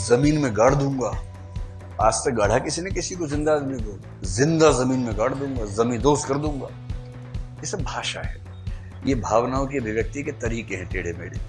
जमीन में गाड़ दूंगा। आज तक गाड़ा किसी ने किसी को, जिंदा आदमी को, जिंदा जमीन में गाड़ दूंगा, जमींदोज कर दूंगा। ये सब भाषा है, ये भावनाओं की अभिव्यक्ति के तरीके हैं टेढ़े मेढ़े।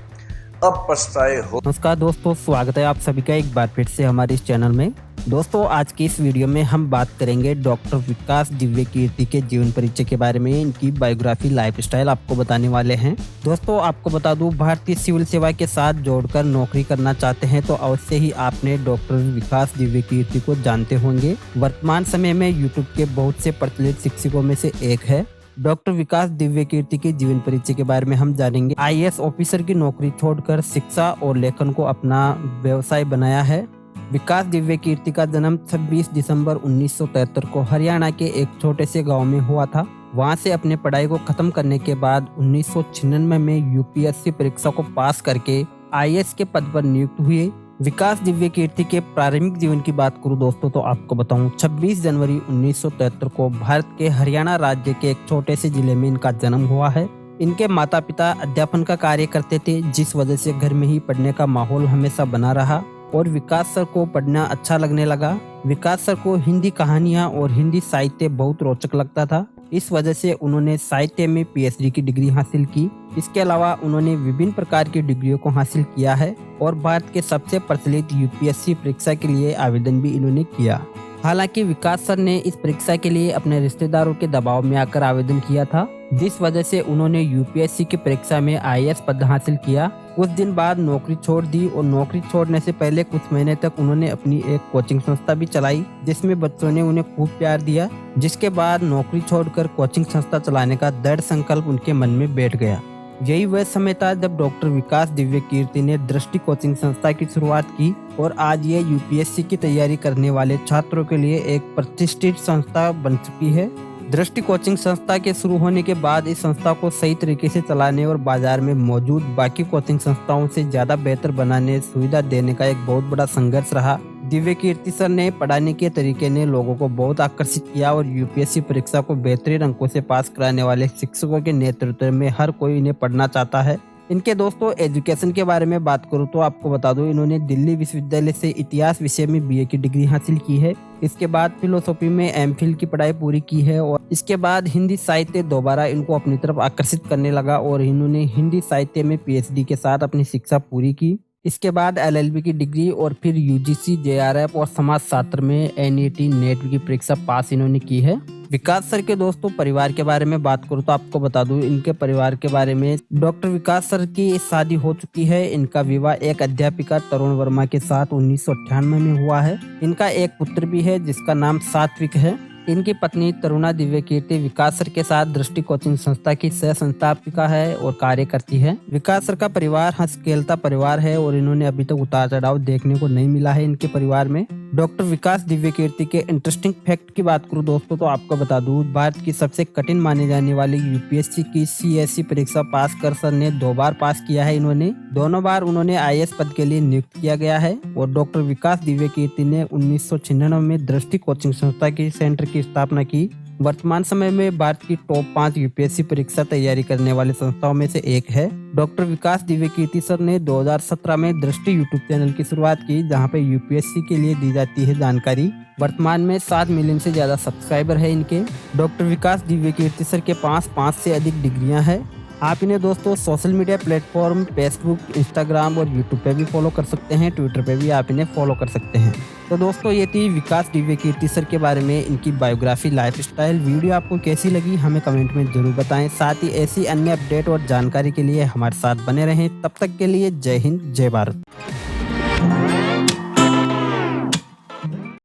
अब पछताए हो। नमस्कार दोस्तों, स्वागत है आप सभी का एक बार फिर से हमारे इस चैनल में। दोस्तों, आज की इस वीडियो में हम बात करेंगे डॉक्टर विकास दिव्य कीर्ति के जीवन परिचय के बारे में। इनकी बायोग्राफी, लाइफस्टाइल आपको बताने वाले हैं। दोस्तों, आपको बता दूं, भारतीय सिविल सेवा के साथ जोड़कर नौकरी करना चाहते हैं तो अवश्य ही आपने डॉक्टर विकास दिव्य कीर्ति को जानते होंगे। वर्तमान समय में यूट्यूब के बहुत से प्रचलित शिक्षकों में से एक है। डॉक्टर विकास दिव्य कीर्ति के जीवन परिचय के बारे में हम जानेंगे। आईएएस ऑफिसर की नौकरी छोड़कर शिक्षा और लेखन को अपना व्यवसाय बनाया है। विकास दिव्य कीर्ति का जन्म 26 दिसंबर 1973 को हरियाणा के एक छोटे से गांव में हुआ था। वहां से अपने पढ़ाई को खत्म करने के बाद 1996 में यूपीएससी परीक्षा को पास करके आईएएस के पद पर नियुक्त हुए। विकास दिव्य कीर्ति के प्रारंभिक जीवन की बात करूं दोस्तों, तो आपको बताऊं, 26 जनवरी 1973 को भारत के हरियाणा राज्य के एक छोटे से जिले में इनका जन्म हुआ है। इनके माता पिता अध्यापन का कार्य करते थे, जिस वजह से घर में ही पढ़ने का माहौल हमेशा बना रहा और विकास सर को पढ़ना अच्छा लगने लगा। विकास सर को हिंदी कहानियां और हिंदी साहित्य बहुत रोचक लगता था। इस वजह से उन्होंने साहित्य में पीएचडी की डिग्री हासिल की। इसके अलावा उन्होंने विभिन्न प्रकार की डिग्रियों को हासिल किया है और भारत के सबसे प्रचलित यूपीएससी परीक्षा के लिए आवेदन भी इन्होंने किया। हालांकि विकास सर ने इस परीक्षा के लिए अपने रिश्तेदारों के दबाव में आकर आवेदन किया था, जिस वजह से उन्होंने यूपीएससी की परीक्षा में आईएएस पद हासिल किया। कुछ दिन बाद नौकरी छोड़ दी और नौकरी छोड़ने से पहले कुछ महीने तक उन्होंने अपनी एक कोचिंग संस्था भी चलाई, जिसमें बच्चों ने उन्हें खूब प्यार दिया। जिसके बाद नौकरी छोड़कर कोचिंग संस्था चलाने का दृढ़ संकल्प उनके मन में बैठ गया। यही वह समय था जब डॉक्टर विकास दिव्य कीर्ति ने दृष्टि कोचिंग संस्था की शुरुआत की और आज ये यूपीएससी की तैयारी करने वाले छात्रों के लिए एक प्रतिष्ठित संस्था बन चुकी है। दृष्टि कोचिंग संस्था के शुरू होने के बाद इस संस्था को सही तरीके से चलाने और बाजार में मौजूद बाकी कोचिंग संस्थाओं से ज्यादा बेहतर बनाने, सुविधा देने का एक बहुत बड़ा संघर्ष रहा। दिव्य कीर्ति सर ने पढ़ाने के तरीके ने लोगों को बहुत आकर्षित किया और यूपीएससी परीक्षा को बेहतरीन अंकों से पास कराने वाले शिक्षकों के नेतृत्व में हर कोई इन्हें पढ़ना चाहता है। इनके दोस्तों एजुकेशन के बारे में बात करूं तो आपको बता दूं, इन्होंने दिल्ली विश्वविद्यालय से इतिहास विषय में बीए की डिग्री हासिल की है। इसके बाद फिलोसॉफी में एमफिल की पढ़ाई पूरी की है और इसके बाद हिंदी साहित्य दोबारा इनको अपनी तरफ आकर्षित करने लगा और इन्होंने हिंदी साहित्य में पीएचडी के साथ अपनी शिक्षा पूरी की। इसके बाद एलएलबी की डिग्री और फिर यूजीसी, जेआरएफ और समाज शास्त्र में एनईटी, नेट की परीक्षा पास इन्होंने की है। विकास सर के दोस्तों परिवार के बारे में बात करूं तो आपको बता दूं, इनके परिवार के बारे में डॉक्टर विकास सर की शादी हो चुकी है। इनका विवाह एक अध्यापिका तरुण वर्मा के साथ 1998 में हुआ है। इनका एक पुत्र भी है जिसका नाम सात्विक है। इनकी पत्नी तरुणा दिव्य कीर्ति विकास सर के साथ दृष्टि कोचिंग संस्था की सह संस्थापिका है और कार्य करती है। विकास सर का परिवार हंसखेलता परिवार है और इन्होंने अभी तक उतार चढ़ाव देखने को नहीं मिला है इनके परिवार में। डॉक्टर विकास दिव्य कीर्ति के इंटरेस्टिंग फैक्ट की बात करूं दोस्तों, तो आपको बता दूं, भारत की सबसे कठिन माने जाने वाली यूपीएससी की सीएससी परीक्षा पास कर सर ने 2 बार पास किया है। इन्होंने दोनों बार उन्होंने आईएएस पद के लिए नियुक्त किया गया है और डॉक्टर विकास दिव्य कीर्ति ने 1996 में दृष्टि कोचिंग संस्था की सेंटर की स्थापना की। वर्तमान समय में भारत की टॉप 5 यूपीएससी परीक्षा तैयारी करने वाली संस्थाओं में से एक है। डॉक्टर विकास दिव्य कीर्ति सर ने 2017 में दृष्टि यूट्यूब चैनल की शुरुआत की, जहां पे यूपीएससी के लिए दी जाती है जानकारी। वर्तमान में 7 मिलियन से ज्यादा सब्सक्राइबर है इनके। डॉक्टर विकास दिव्य कीर्ति सर के पास 5 से अधिक डिग्रियां हैं। आप इन्हें दोस्तों social media platform Facebook, Instagram और यूट्यूब पे भी फॉलो कर सकते हैं। ट्विटर पे भी आप इन्हें फॉलो कर सकते हैं। तो दोस्तों, ये थी विकास दिव्य कीर्ति सर के बारे में इनकी बायोग्राफी, लाइफस्टाइल। वीडियो आपको कैसी लगी हमें कमेंट में जरूर बताएं। साथ ही ऐसी अन्य अपडेट और जानकारी के लिए हमारे साथ बने रहें। तब तक के लिए जय हिंद, जय भारत।